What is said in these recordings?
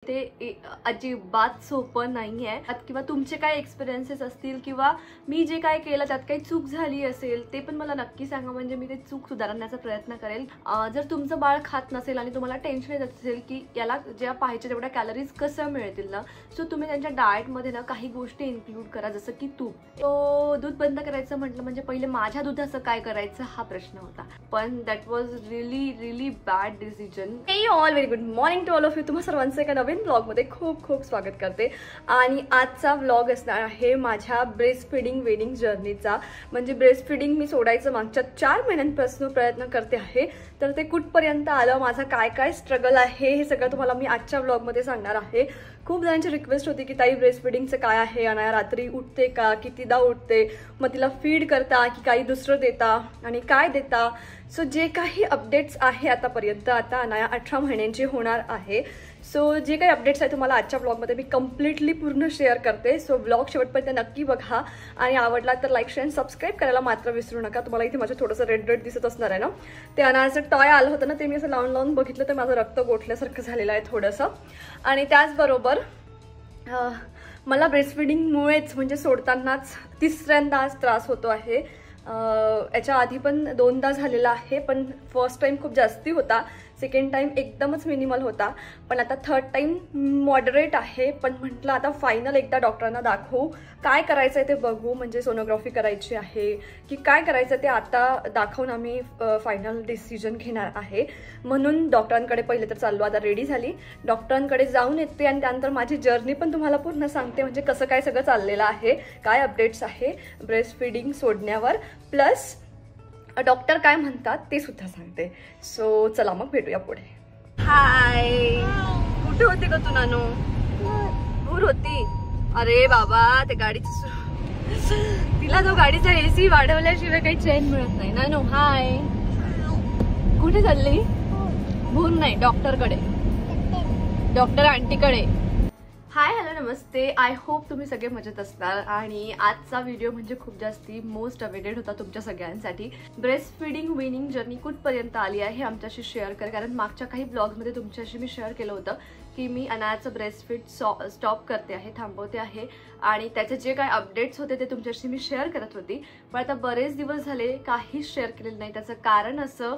ते अजिबात सोपं नाही आहे किंवा तुमचे काय एक्सपिरियन्सेस असतील किंवा मी जे काय केलं त्यात काही चूक झाली असेल ते पण मला नक्की सांगा, म्हणजे मी ते चूक सुधारण्याचा प्रयत्न करेल। जर तुमचं बाळ खात नसेल आणि तुम्हाला टेन्शन येत असेल की याला ज्या पाहिजे तेवढ्या कॅलरीज कसं मिळतील ना, सो तुम्ही त्यांच्या डाएटमध्ये ना काही गोष्टी इन्क्लूड करा, जसं की तूप। तो दूध बंद करायचं म्हटलं म्हणजे पहिले माझ्या दुधाचं काय करायचं हा प्रश्न होता, पण that was really bad decision. Hey all very good morning to all of you. तुम्हा सर्वांचं एका नवीन ब्लॉग मध्ये खूप खूप स्वागत करते। आणि आजचा ब्लॉग असणार आहे माझ्या ब्रेस्ट फीडिंग वेनिंग जर्नीचा, म्हणजे ब्रेस्ट फीडिंग मी सोडायचं मागच्या 4 महिन्यांपासून प्रयत्न करते आहे, तर ते कुठपर्यंत आलं, माझा काय काय स्ट्रगल आहे हे सगळं तुम्हाला मी आजच्या ब्लॉग मध्ये सांगणार आहे। खूप जणांची रिक्वेस्ट होती की ताई ब्रेस्ट फीडिंगचं काय आहे, अनाया रात्री उठते का, कितीदा उठते, मग तिला फीड करता की काही दुसरं देता आणि काय देता। सो जे काही अपडेट्स आहे आतापर्यंत, आता अनाया 18 महिन्यांची होणार आहे, सो जे काही अपडेट्स आहे तुम्हाला आजच्या ब्लॉगमध्ये मी कम्प्लिटली पूर्ण शेअर करते। सो ब्लॉग शेवटपर्यंत नक्की बघा आणि आवडला तर लाईक शेअर सबस्क्राईब करायला मात्र विसरू नका। तुम्हाला इथे माझं थोडंसं रेड दिसत असणार आहे ना, ते अनायाचं टॉय आलं होतं ना, ते मी असं लावून बघितलं तर माझं रक्त गोठल्यासारखं झालेलं आहे थोडंसं। आणि त्याचबरोबर मला ब्रेस्ट फीडिंगमुळेच म्हणजे सोडतानाच तिसऱ्यांदाच त्रास होतो आहे। याच्या आधी पण 2दा झालेला आहे, पण फर्स्ट टाइम खूप जास्ती होता, सेकंड टाइम एकदमच मिनिमल होता, पण आता थर्ड टाइम मॉडरेट आहे। पण म्हटलं आता फायनल एकदा डॉक्टरांना दाखवू, काय करायचं आहे ते बघू, म्हणजे सोनोग्राफी करायची आहे की काय करायचं ते आता दाखवून आम्ही फायनल डिसिजन घेणार आहे। म्हणून डॉक्टरांकडे पहिले तर चाललो, आता रेडी झाली, डॉक्टरांकडे जाऊन येते आणि त्यानंतर माझी जर्नी पण तुम्हाला पूर्ण सांगते, म्हणजे कसं काय सगळं चाललेलं आहे, काय अपडेट्स आहे ब्रेस्ट फीडिंग सोडण्यावर, प्लस डॉक्टर काय म्हणतात ते सुद्धा सांगते। सो चला मग भेटूया पुढे। हाय, कुठे होती ग तू नानू? दूर होती? अरे बाबा, ते गाडीची तिला जो गाडीचा एसी वाढवल्याशिवाय काही चैन मिळत नाही। नानू हाय, कुठे चालली? भूर नाही, डॉक्टरकडे, डॉक्टर आंटीकडे। हाय हॅलो नमस्ते, आय होप तुम्ही सगळे मजेत असणार। आणि आजचा व्हिडिओ म्हणजे खूप जास्ती मोस्ट अवेटेड होता तुमच्या सगळ्यांसाठी। ब्रेस्ट फीडिंग वेनिंग जर्नी कुठपर्यंत आली आहे हे आमच्याशी शेअर कर, कारण मागच्या काही ब्लॉग्समध्ये तुमच्याशी मी शेअर केलं होतं की मी अनायाचं ब्रेस्ट फीड स्टॉप करते आहे, थांबवते आहे, आणि त्याचे जे काही अपडेट्स होते ते तुमच्याशी मी शेअर करत होती, पण आता बरेच दिवस झाले काहीच शेअर केलेलं नाही। त्याचं कारण असं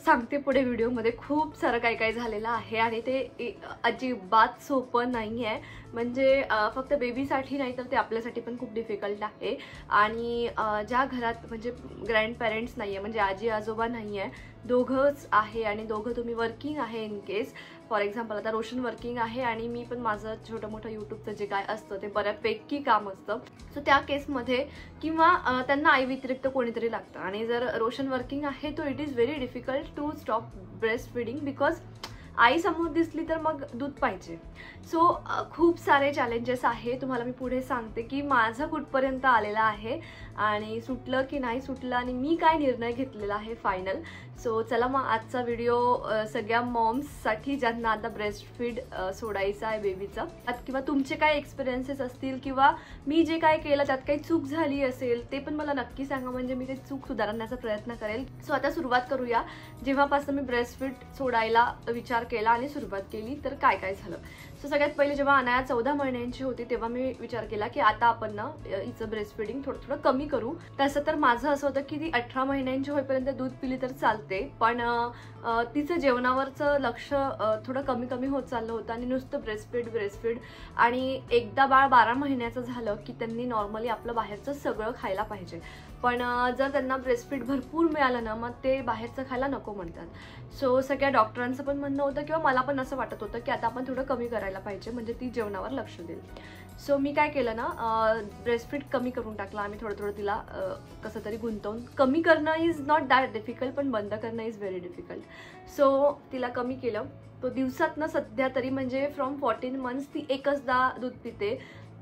सांगते पुढे व्हिडिओमध्ये, खूप सारं काही काही झालेलं आहे आणि ते अजिबात सोपं नाही आहे, म्हणजे फक्त बेबीसाठी नाही तर ते आपल्यासाठी पण खूप डिफिकल्ट आहे। आणि ज्या घरात म्हणजे ग्रँड पेरेंट्स नाही आहे, म्हणजे आजी आजोबा नाही आहे, दोघंच आहे आणि दोघं तुम्ही वर्किंग आहे, इन केस फॉर एक्झाम्पल आता रोशन वर्किंग आहे आणि मी पण माझं छोटं मोठं यूट्यूबचं जे काय असतं ते बऱ्यापैकी काम असतं, सो त्या केसमध्ये किंवा त्यांना आई व्यतिरिक्त कोणीतरी लागतं, आणि जर रोशन वर्किंग आहे तो it is very difficult to stop breast feeding, because आई समोर दिसली तर मग दूध पाहिजे। सो खूप सारे चॅलेंजेस आहे, तुम्हाला मी पुढे सांगते की माझं कुठपर्यंत आलेलं आहे आणि सुटलं की नाही सुटलं आणि मी काय निर्णय घेतलेला आहे फायनल। सो चला मग आजचा व्हिडिओ सगळ्या मॉम्ससाठी ज्यांना आता ब्रेस्ट फीड सोडायचं आहे बेबीचं, किंवा तुमचे काय एक्सपिरियन्सेस असतील किंवा मी जे काय केलं त्यात काही चूक झाली असेल ते पण मला नक्की सांगा, म्हणजे मी ते चूक सुधारण्याचा प्रयत्न करेल। सो आता सुरुवात करूया, जेव्हापासून मी ब्रेस्ट फीड सोडायला विचार केला आणि सुरुवात केली तर काय काय झालं। सो सगळ्यात पहिले जेव्हा अनाया 14 महिन्यांची होती तेव्हा मी विचार केला की आता आपण ना हिचं ब्रेस्ट फीडिंग थोडं कमी करू। तसं तर माझं असं होतं की ती 18 महिन्यांची होईपर्यंत दूध पिली तर चालते, पण तिचं जेवणावरचं लक्ष थोडं कमी होत चाललं होतं आणि नुसतं ब्रेस्ट फीड। आणि एकदा बाळ 12 महिन्याचं झालं की त्यांनी नॉर्मली आपलं बाहेरचं सगळं खायला पाहिजे, पण जर त्यांना ब्रेस्ट फीड भरपूर मिळालं ना मग ते बाहेरचं खायला नको म्हणतात। सो सगळ्या डॉक्टरांचं पण म्हणणं होतं किंवा मला पण असं वाटत होतं की आता आपण थोडं कमी करायला पाहिजे, म्हणजे ती जेवणावर लक्ष देईल। सो मी काय केलं ना, ब्रेस्ट फीड कमी करून टाकला आम्ही, थोडं तिला कसं तरी गुंतवून। कमी करणं इज नॉट दॅट डिफिकल्ट, पण बंद करणं इज व्हेरी डिफिकल्ट। सो तिला कमी केलं, तो दिवसातनं सध्या तरी म्हणजे फ्रॉम 14 मंथ्स ती एकचदा दूध पिते,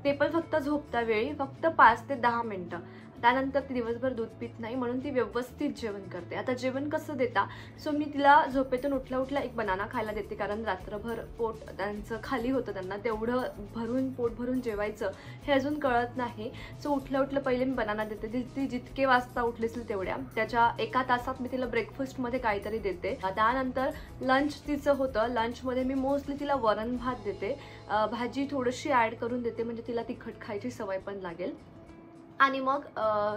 ते पण फक्त झोपता वेळी, फक्त 5 ते 10 मिनटं। त्यानंतर ती दिवसभर दूध पित नाही, म्हणून ती व्यवस्थित जेवण करते. आता जेवण कसं देता, सो मी तिला झोपेतून उठल्या उठल्या एक बनाना खायला देते, कारण रात्रभर पोट त्यांचं खाली होतं, त्यांना तेवढं भरून पोट भरून जेवायचं हे अजून कळत नाही. सो उठल्या उठल्या पहिले मी बनाना देते. ती जितके वाजता उठली असेल तेवढ्या त्याच्या 1 तासात मी तिला ब्रेकफास्टमध्ये काहीतरी देते. त्यानंतर लंच तिचं होतं. लंचमध्ये मी मोस्टली तिला वरण भात देते, भाजी थोडीशी ॲड करून देते, म्हणजे तिला तिखट खायची सवय पण लागेल. आणि मग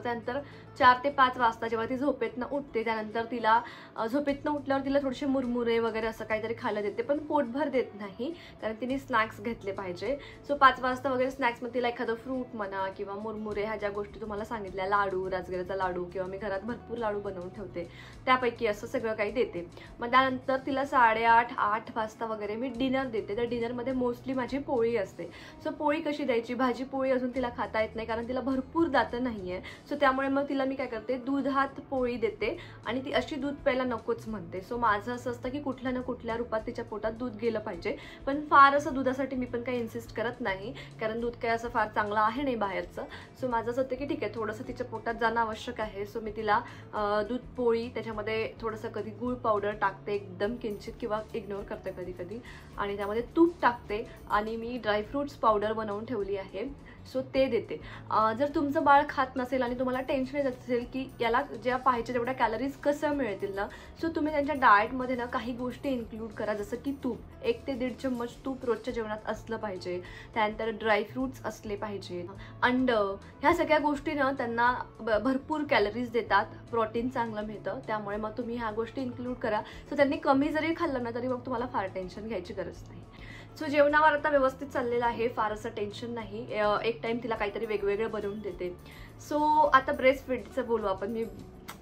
त्यानंतर 4 ते 5 वाजता जेव्हा ती झोपेतनं उठते, त्यानंतर तिला झोपेतनं उठल्यावर तिला थोडेसे मुरमुरे वगैरे असं काहीतरी खायला देते, पण पोटभर देत नाही, कारण तिने स्नॅक्स घेतले पाहिजे. सो 5 वाजता वगैरे स्नॅक्समध्ये तिला एखादं फ्रूट म्हणा किंवा मुरमुरे, ह्या ज्या गोष्टी तुम्हाला सांगितल्या, लाडू, राजगिऱ्याचा लाडू, किंवा मी घरात भरपूर लाडू बनवून ठेवते, त्यापैकी असं सगळं काही देते. मग त्यानंतर तिला 8:30-8 वाजता वगैरे मी डिनर देते. तर डिनरमध्ये मोस्टली माझी पोळी असते. सो पोळी कशी द्यायची, भाजी पोळी अजून तिला खाता येत नाही, कारण तिला भरपूर दातं नाही आहे. सो त्यामुळे मग तिला मी काय करते, दुधात पोळी देते, आणि ती अशी दूध प्यायला नकोच म्हणते. सो माझं असं असतं की कुठल्या ना कुठल्या रूपात तिच्या पोटात दूध गेलं पाहिजे, पण फार असं दुधासाठी मी पण काही इन्सिस्ट करत नाही, कारण दूध काय असं फार चांगलं आहे नाही बाहेरचं. सो माझं असं होतं की ठीक आहे, थोडंसं तिच्या पोटात जाणं आवश्यक आहे. सो मी तिला दूध पोळी, त्याच्यामध्ये थोडंसं कधी गूळ पावडर टाकते, एकदम किंचित, किंवा इग्नोर करते कधी कधी, आणि त्यामध्ये तूप टाकते, आणि मी ड्रायफ्रूट्स पावडर बनवून ठेवली आहे, सो ते देते. जर तुमचं बाळ खात नसेल आणि तुम्हाला टेन्शन येत असेल की याला ज्या पाहिजे तेवढ्या कॅलरीज कसं मिळतील ना, सो तुम्ही त्यांच्या डाएटमध्ये ना काही गोष्टी इन्क्लूड करा, जसं की तूप, 1 ते 1.5 चम्मच तूप रोजच्या जेवणात असलं पाहिजे. त्यानंतर ड्रायफ्रूट्स असले पाहिजे, अंड, ह्या सगळ्या गोष्टी ना त्यांना भरपूर कॅलरीज देतात, प्रोटीन चांगलं मिळतं, त्यामुळे मग तुम्ही ह्या गोष्टी इन्क्लूड करा. सो त्यांनी कमी जरी खाल्लं ना तरी मग तुम्हाला फार टेन्शन घ्यायची गरज नाही. सो जेवणावर आता व्यवस्थित चाललेलं आहे, फार असं टेन्शन नाही. एक टाइम तिला काहीतरी वेगवेगळं बनवून देते. सो आता ब्रेस्ट फीडचं बोलू आपण. मी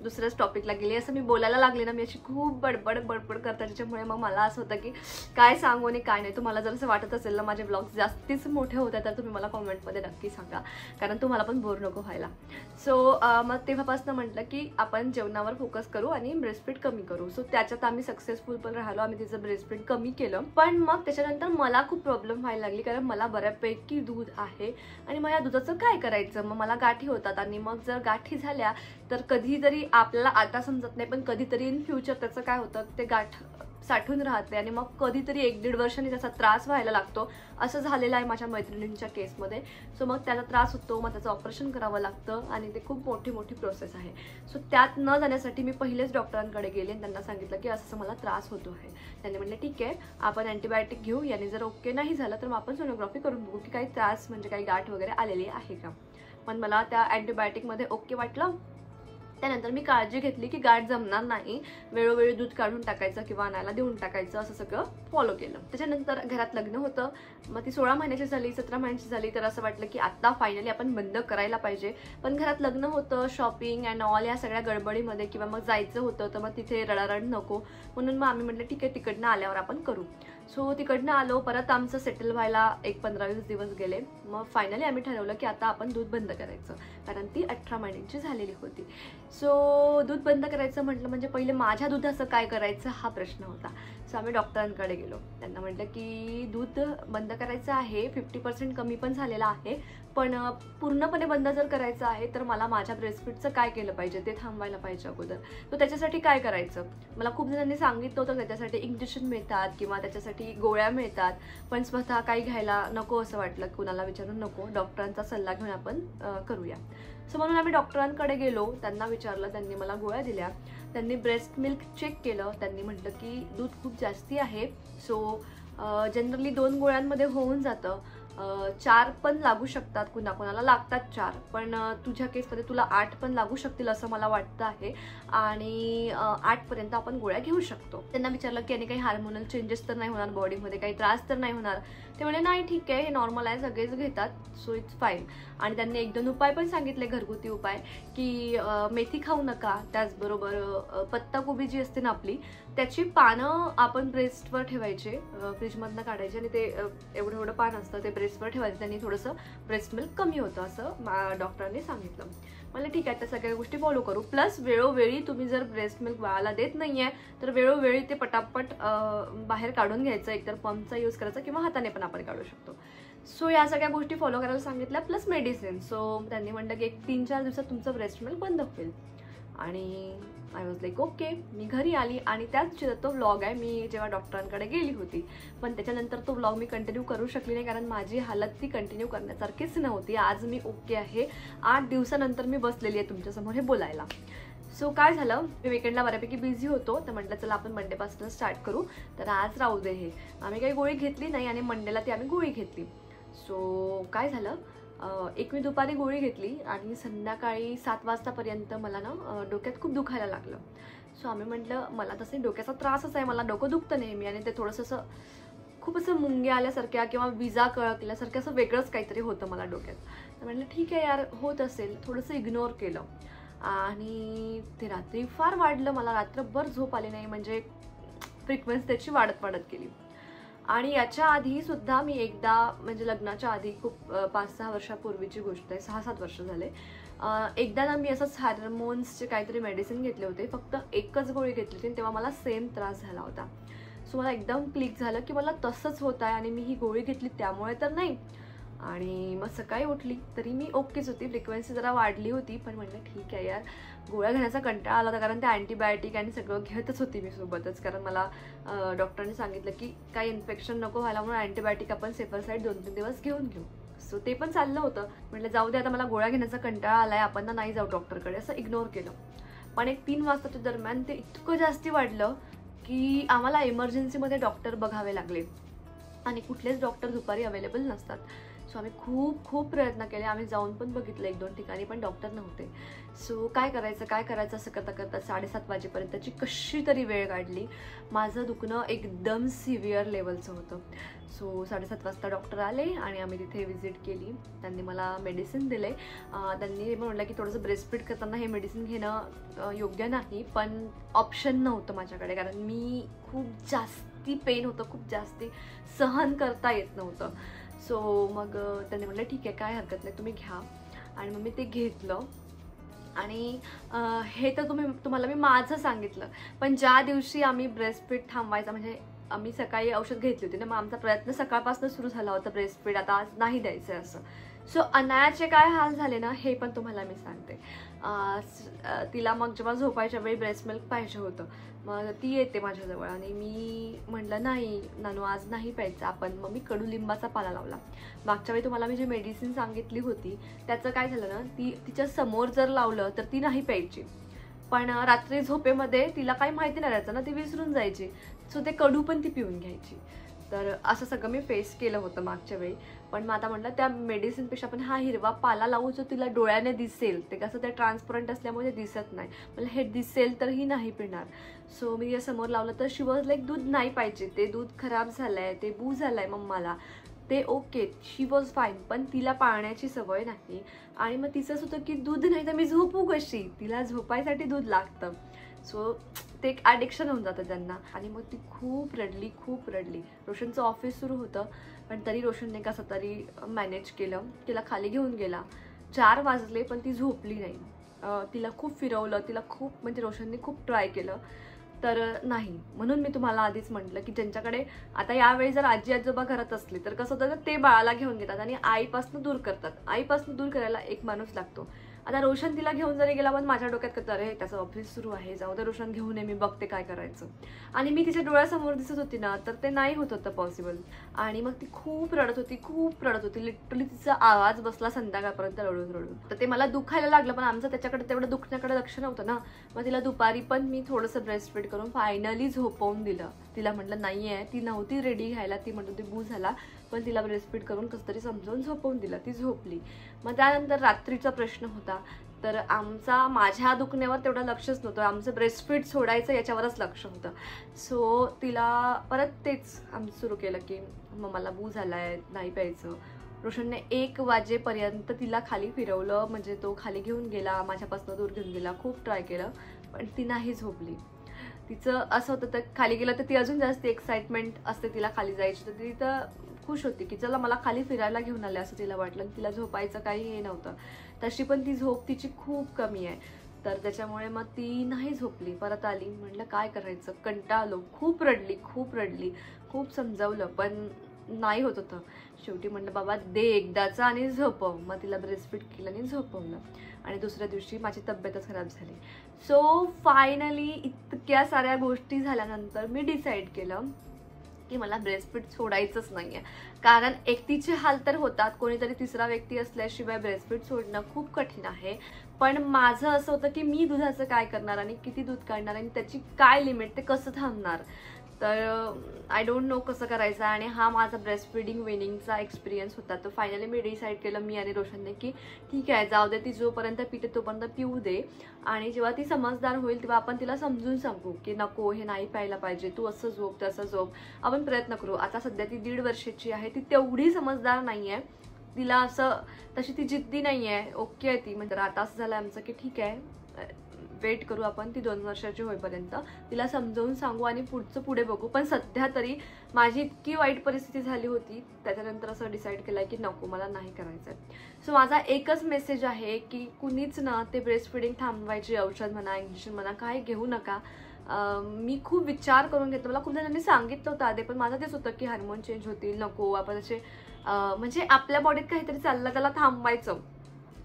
दुसऱ्याच टॉपिकला गेली. असं मी बोलायला लागले ना, मी अशी खूप बडबड करतात, त्याच्यामुळे मग मला असं होतं की काय सांगू आणि काय नाही. तुम्हाला जर असं वाटत असेल ना माझे ब्लॉग्स जास्तीच मोठे होते, तर तुम्ही मला कॉमेंटमध्ये नक्की सांगा, कारण तुम्हाला पण बोर नको व्हायला. सो मग तेव्हापासून म्हटलं की आपण जेवणावर फोकस करू आणि ब्रेस्टफीड कमी करू. सो त्याच्यात आम्ही सक्सेसफुल पण राहिलो. आम्ही तिचं ब्रेस्टफीड कमी केलं, पण मग त्याच्यानंतर मला खूप प्रॉब्लेम व्हायला लागली, कारण मला बऱ्यापैकी दूध आहे, आणि मग या दुधाचं काय करायचं. मग मला गाठी होतात, आणि मग जर गाठी झाल्या तर कधीतरी आपल्याला आता समजत नाही, पण कधीतरी इन फ्युचर त्याचं काय होतं, ते गाठ साठून राहते, आणि मग कधीतरी 1-1.5 वर्षांनी त्याचा त्रास व्हायला लागतो. असं झालेलं आहे माझ्या मैत्रिणींच्या केसमध्ये. सो मग त्याचा त्रास होतो, मग त्याचं ऑपरेशन करावं लागतं, आणि ते खूप मोठी प्रोसेस आहे. सो त्यात न जाण्यासाठी मी पहिलेच डॉक्टरांकडे गेले आणि त्यांना सांगितलं की असं मला त्रास होतो आहे. त्यांनी म्हटलं ठीक आहे, आपण अँटीबायोटिक घेऊ, याने जर ओके नाही झालं तर मग आपण सोनोग्राफी करून बघू की काही त्रास, म्हणजे काही गाठ वगैरे आलेली आहे का. पण मला त्या अँटीबायोटिकमध्ये ओके वाटलं. त्यानंतर मी काळजी घेतली की गाठ जमणार नाही, वेळोवेळी दूध काढून टाकायचं किंवा आणायला देऊन टाकायचं, असं सगळं फॉलो केलं. त्याच्यानंतर घरात लग्न होतं. मग ती 16 महिन्याची झाली, 17 महिन्याची झाली, तर असं वाटलं की आता फायनली आपण बंद करायला पाहिजे. पण घरात लग्न होतं, शॉपिंग अँड ऑल या सगळ्या गडबडीमध्ये, किंवा मग जायचं होतं, तर मग तिथे रडारड नको, म्हणून मग आम्ही म्हटलं ठीक आहे, तिकडनं आल्यावर आपण करू. सो तिकडनं आलो, परत आमचं सेटल व्हायला एक 15-20 दिवस गेले. मग फायनली आम्ही ठरवलं की आता आपण दूध बंद करायचं, कारण ती 18 महिन्यांची झालेली होती. सो दूध बंद करायचं म्हटलं म्हणजे पहिले माझ्या दुधाचं काय करायचं हा प्रश्न होता. सो आम्ही डॉक्टरांकडे गेलो. त्यांना म्हटलं की दूध बंद करायचं आहे, 50% कमी पण झालेलं आहे, पण पूर्णपणे बंद जर करायचं आहे तर मला माझ्या ब्रेस्टफीडचं काय केलं पाहिजे, ते थांबवायला पाहिजे अगोदर. तर त्याच्यासाठी काय करायचं, मला खूप जणांनी सांगितलं होतं त्याच्यासाठी इंजेक्शन मिळतात किंवा त्याच्यासाठी गोळ्या मिळतात, पण स्वतः काही घ्यायला नको असं वाटलं, कुणाला विचारून नको, डॉक्टरांचा सल्ला घेऊन आपण करूया. सो म्हणून आम्ही डॉक्टरांकडे गेलो, त्यांना विचारलं, त्यांनी मला गोळ्या दिल्या, त्यांनी ब्रेस्ट मिल्क चेक केलं, त्यांनी म्हटलं की दूध खूप जास्ती आहे. सो जनरली 2 गोळ्यांमध्ये होऊन जातं, 4 पण लागू शकतात, कुणाला लागतात 4, पण तुझ्या केसमध्ये तुला 8 पण लागू शकतील असं मला वाटतं आहे, आणि 8 पर्यंत आपण गोळ्या घेऊ शकतो. त्यांना विचारलं की याने काही हार्मोनल चेंजेस तर नाही होणार, बॉडीमध्ये काही त्रास तर नाही होणार. ते म्हणे नाही ठीक आहे, हे नॉर्मल आहे, सगळेच घेतात, सो इट्स फाईन. आणि त्यांनी 1-2 उपाय पण सांगितले, घरगुती उपाय, की मेथी खाऊ नका, त्याचबरोबर पत्ताकोबी जी असते ना आपली, त्याची पानं आपण ब्रेस्टवर ठेवायचे, फ्रीजमधनं काढायचे, आणि ते एवढं पान असतं ते ब्रेस्टवर ठेवायचं, त्यांनी थोडंसं ब्रेस्ट मिल्क कमी होतं असं डॉक्टरांनी सांगितलं. मला ठीक आहे, त्या सगळ्या गोष्टी फॉलो करू. प्लस वेळोवेळी तुम्ही जर ब्रेस्ट मिल्क बाळाला देत नाहीये तर वेळोवेळी ते पटापट बाहेर काढून घ्यायचं, एकतर पंपचा यूज करायचा किंवा हाताने पण आपण काढू शकतो. सो या सगळ्या गोष्टी फॉलो करायला सांगितल्या प्लस मेडिसिन. सो त्यांनी म्हटलं की 1-3-4 दिवसात तुमचं ब्रेस्ट मिल्क बंद होईल. आणि आय वॉज लाईक ओके. मी घरी आली आणि त्याच दिवशी तो व्लॉग आहे, मी जेव्हा डॉक्टरांकडे गेली होती. पण त्याच्यानंतर तो व्लॉग मी कंटिन्यू करू शकली नाही कारण माझी हालत ती कंटिन्यू करण्यासारखीच नव्हती. आज मी ओके आहे. 8 दिवसानंतर मी बसलेली आहे तुमच्यासमोर हे बोलायला. सो काय झालं, मी विकेंडला बऱ्यापैकी बिझी होतो, तर म्हटलं चला आपण मंडेपासून स्टार्ट करू. तर आज राहू दे हे. आम्ही काही गोळी घेतली नाही आणि मंडेला ती आम्ही गोळी घेतली. सो काय झालं, एक मी दुपारी गोळी घेतली आणि संध्याकाळी 7 वाजतापर्यंत मला ना डोक्यात खूप दुखायला लागलं. सो आम्ही म्हटलं मला तसं डोक्याचा त्रासच आहे, मला डोकं दुखतं नेहमी आणि ते थोडंसं असं खूप असं मुंग्या आल्यासारख्या किंवा विजा कळकल्यासारख्या असं वेगळंच काहीतरी होतं मला डोक्यात. तर म्हटलं ठीक आहे यार, होत असेल. थोडंसं इग्नोर केलं आणि ते रात्री फार वाढलं. मला रात्रभर झोप आली नाही, म्हणजे फ्रिक्वेन्सी त्याची वाढत गेली. आणि याच्या आधी सुद्धा मी एकदा, म्हणजे लग्नाच्या आधी खूप 5-6 वर्षापूर्वीची गोष्ट आहे, 6-7 वर्ष झाले, एकदा ना मी असंच हार्मोन्सचे काहीतरी मेडिसिन घेतले होते. फक्त एकच गोळी घेतली होती तेव्हा मला सेम त्रास झाला होता. सो मला एकदम क्लिक झालं की मला तसंच होत आहे आणि मी ही गोळी घेतली त्यामुळे तर नाही. आणि मग सकाळी उठली तरी मी ओकेच होती. फ्रिक्वेन्सी जरा वाढली होती, पण म्हटलं ठीक आहे यार, गोळ्या घेण्याचा कंटाळा आला होता कारण ते अँटीबायोटिक आणि सगळं घेतच होती मी सोबतच. कारण मला डॉक्टरने सांगितलं की काही इन्फेक्शन नको व्हायला म्हणून अँटीबायोटिक आपण सेफर साईड 2-3 दिवस घेऊन घेऊ. सो ते पण चाललं होतं. म्हटलं जाऊ दे, आता मला गोळ्या घेण्याचा कंटाळा आलाय, आपण ना नाही जाऊ डॉक्टरकडे, असं इग्नोर केलं. पण एक 3 वाजताच्या दरम्यान ते इतकं जास्ती वाढलं की आम्हाला इमर्जन्सीमध्ये डॉक्टर बघावे लागले आणि कुठलेच डॉक्टर दुपारी अवेलेबल नसतात. सो आम्ही खूप प्रयत्न केले. आम्ही जाऊन पण बघितलं 1-2 ठिकाणी, पण डॉक्टर नव्हते. सो काय करायचं असं करता 7:30 वाजेपर्यंतची कशी तरी वेळ काढली. माझं दुखणं एकदम सिव्हिअर लेवलचं होतं. सो 7:30 वाजता डॉक्टर आले आणि आम्ही तिथे व्हिजिट केली. त्यांनी मला मेडिसिन दिले. त्यांनी म्हटलं की थोडंसं ब्रेस्टफीड करताना हे मेडिसिन घेणं योग्य नाही, पण ऑप्शन नव्हतं माझ्याकडे कारण मी खूप जास्ती पेन होतं, खूप जास्ती सहन करता येत नव्हतं. सो मग त्यांनी म्हटलं ठीक आहे, काय हरकत नाही, तुम्ही घ्या. आणि मग मी ते घेतलं. आणि हे तर तुम्हाला मी माझं सांगितलं, पण ज्या दिवशी आम्ही ब्रेस्टफीड थांबवायचा, म्हणजे आम्ही सकाळी औषध घेतली होती ना, मग आमचा प्रयत्न सकाळपासून सुरू झाला होता ब्रेस्टफीड आता आज नाही द्यायचं आहे असं. सो अनायाचे काय हाल झाले ना हे पण तुम्हाला मी सांगते. तिला मग जेव्हा झोपायच्या वेळी ब्रेस्ट मिल्क पाहिजे होतं, मग ती येते माझ्याजवळ आणि मी म्हटलं नाही नानू आज नाही प्यायचं आपण. मग मी कडुलिंबाचा पाला लावला. मागच्या वेळी तुम्हाला मी जी मेडिसिन सांगितली होती त्याचं काय झालं ना, तिच्या समोर जर लावलं तर ती नाही प्यायची, पण रात्री झोपेमध्ये तिला काही माहिती नाही राहायचं ना, ती विसरून जायची. सो ते कडू पण ती पिऊन घ्यायची. तर असं सगळं मी फेस केलं होतं मागच्या वेळी. पण मग आता म्हटलं त्या मेडिसिनपेक्षा आपण हा हिरवा पाला लावू जो तिला डोळ्याने दिसेल, ते कसं ते ट्रान्सपरंट असल्यामुळे दिसत नाही, मला हे दिसेल तर ही नाही पिणार. सो मी या समोर लावलं तर शी वॉज लाईक दूध नाही पाहिजे, ते दूध खराब झालंय, ते बू झालंय मम्माला, ते ओके, शी वॉज फाईन, पण तिला पाळण्याची सवय नाही. आणि मग तिचंच होतं की दूध नाही तर मी झोपू कशी, तिला झोपायसाठी दूध लागतं. सो ते एक ॲडिक्शन होऊन जातं त्यांना. आणि मग ती खूप रडली. रोशनचं ऑफिस सुरू होतं, पण तरी रोशनने कसं तरी मॅनेज केलं. तिला खाली घेऊन गेला. 4 वाजले पण ती झोपली नाही. तिला खूप फिरवलं, तिला खूप, म्हणजे रोशनने खूप ट्राय केलं तर नाही. म्हणून मी तुम्हाला आधीच म्हटलं की ज्यांच्याकडे आता यावेळी जर आजी आजोबा घरात असले तर कसं होतं, ते बाळाला घेऊन घेतात आणि आईपासून दूर करतात. आईपासून दूर करायला एक माणूस लागतो. आता रोशन तिला घेऊन जरी गेला पण माझ्या डोक्यात करतं अरे त्याचं ऑफिस सुरू आहे, जाऊ दे रोशन घेऊन ये, मी बघते काय करायचं. आणि मी तिच्या डोळ्यासमोर दिसत होती ना, तर ते नाही होत होतं पॉसिबल. आणि मग ती खूप रडत होती. लिटरली तिचा आवाज बसला संध्याकाळपर्यंत रडून. तर ते मला दुखायला लागलं, पण आमचं त्याच्याकडे तेवढं दुखण्याकडे लक्ष नव्हतं ना. मग तिला दुपारी पण मी थोडंसं ब्रेस्टफीड करून फायनली झोपवून दिलं. तिला म्हटलं नाही आहे, ती नव्हती रेडी घ्यायला, ती म्हणत होती बू झाला, पण तिला ब्रेस्टफीड करून कसं तरी समजावून झोपवून दिलं. ती झोपली. मग त्यानंतर रात्रीचा प्रश्न होता, तर माझ्या दुखण्यावर तेवढं लक्षच नव्हतं, आमचं ब्रेस्टफीड सोडायचं याच्यावरच लक्ष होतं. सो तिला परत तेच आम्ही सुरू केलं की मला बू झालाय, नाही प्यायचं. रोशनने 1 वाजेपर्यंत तिला खाली फिरवलं, म्हणजे तो खाली घेऊन गेला, माझ्यापासून दूर घेऊन गेला, खूप ट्राय केलं, पण ती नाही झोपली. तिचं असं होतं तर खाली गेलं तर ती अजून जास्त एक्साइटमेंट असते तिला खाली जायची, तर ती तर खुश होती की चला मला खाली फिरायला घेऊन आले असं तिला वाटलं. तिला झोपायचं काही हे नव्हतं. तशी पण ती झोप तिची खूप कमी आहे, तर त्याच्यामुळे मग ती नाही झोपली. परत आली, म्हटलं काय करायचं, कंटाळलो, खूप रडली. खूप समजावलं, पण नाही होत होतं. शेवटी म्हटलं बाबा दे एकदाचा आणि झोपव. मग तिला ब्रेस्टफीड केलं आणि झोपवलं आणि दुसऱ्या दिवशी माझी तब्येतच खराब झाली. सो फायनली इतक्या साऱ्या गोष्टी झाल्यानंतर मी डिसाईड केलं की मला ब्रेस्टफीड सोडायचंच नाही आहे. कारण एकटीचे हाल तर होतात, कोणीतरी तिसरा व्यक्ती असल्याशिवाय ब्रेस्टफीड सोडणं खूप कठीण आहे. पण माझं असं होतं की मी दुधाचं काय करणार आणि किती दूध काढणार आणि त्याची काय लिमिट, ते कसं थांबणार. तर आय डोंट नो कसं करायचं. आणि हा माझा ब्रेस्ट फिडिंग विनिंगचा एक्सपिरियन्स होता. तर फायनली मी डिसाईड केलं, मी आणि रोशनने, की ठीक आहे जाऊ दे, ती जोपर्यंत पिते तोपर्यंत पिऊ दे आणि जेव्हा ती समजदार होईल तेव्हा आपण तिला समजून सांगू की नको हे नाही प्यायला पाहिजे, तू असं झोप तसं झोप, आपण प्रयत्न करू. आता सध्या ती 1.5 वर्षाची आहे, ती तेवढी समजदार नाही आहे, तिला असं तशी ती जिद्दी नाही आहे, ओके आहे ती. म्हणजे आता असं झालं आमचं की ठीक आहे वेट करू आपण ती 2 वर्षाची होईपर्यंत, तिला समजावून सांगू आणि पुढचं पुढे बघू. पण सध्या तरी माझी इतकी वाईट परिस्थिती झाली होती त्याच्यानंतर असं डिसाईड केलं की नको, मला नाही करायचं. सो माझा एकच मेसेज आहे की कुणीच ना ते ब्रेस्ट फिडिंग थांबवायची औषध म्हणा, इंजेक्शन म्हणा, काय घेऊ नका. मी खूप विचार करून घेतलं, मला खूप जणांनी सांगितलं होतं आधी, पण माझं तेच होतं की हार्मोन चेंज होतील, नको आपण असे म्हणजे आपल्या बॉडीत काहीतरी चाललं त्याला थांबवायचं.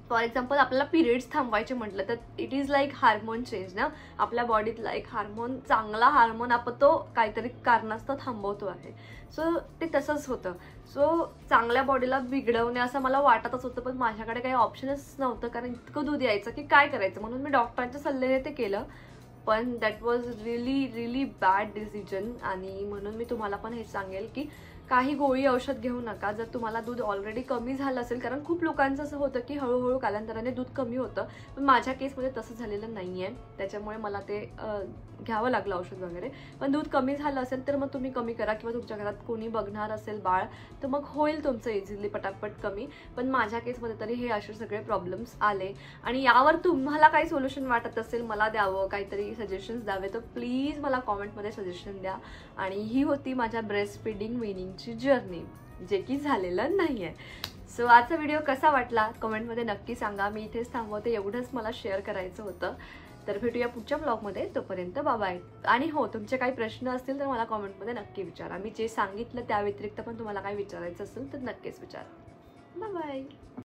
फॉर एक्झाम्पल आपल्याला पिरियड्स थांबवायचे म्हटलं तर it is like hormone change ना, आपल्या बॉडीतला एक हार्मोन, चांगला हार्मोन आपण तो काहीतरी कारणास्तव थांबवतो आहे. सो ते तसंच होतं. सो चांगल्या बॉडीला बिघडवणे असं मला वाटतच होतं, पण माझ्याकडे काही ऑप्शनच नव्हतं कारण इतकं दूध यायचं की काय करायचं. म्हणून मी डॉक्टरांच्या सल्ल्याने ते केलं, पण that was really bad decision. आणि म्हणून मी तुम्हाला पण हे सांगेल की काही गोळी औषध घेऊ नका जर तुम्हाला दूध ऑलरेडी कमी झालं असेल. कारण खूप लोकांचं असं होतं की हळूहळू कालांतराने दूध कमी होतं, पण माझ्या केसमध्ये तसं झालेलं नाही आहे, त्याच्यामुळे मला ते घ्यावं लागलं औषध वगैरे. पण दूध कमी झालं असेल तर मग तुम्ही कमी करा, किंवा तुमच्या घरात कोणी बघणार असेल बाळ तर मग होईल तुमचं इझिली पटापट कमी. पण माझ्या केसमध्ये तरी हे असे सगळे प्रॉब्लेम्स आले. आणि यावर तुम्हाला काही सोल्युशन वाटत असेल मला द्यावं, काहीतरी सजेशन्स द्यावे, तर प्लीज मला कॉमेंटमध्ये सजेशन द्या. आणि ही होती माझ्या ब्रेस्ट फिडिंग विनिंगची जर्नी, जे की झालेलं नाही आहे. सो आजचा व्हिडिओ कसा वाटला कमेंटमध्ये नक्की सांगा. मी इथेच थांबवते, एवढंच मला शेअर करायचं होतं. तर भेटूया पुढच्या ब्लॉगमध्ये, तोपर्यंत बाय. आणि हो, तुमचे काही प्रश्न असतील तर मला कमेंटमध्ये नक्की विचारा. मी जे सांगितलं त्या व्यतिरिक्त पण तुम्हाला काही विचारायचं असेल तर नक्कीच विचारा. बाय.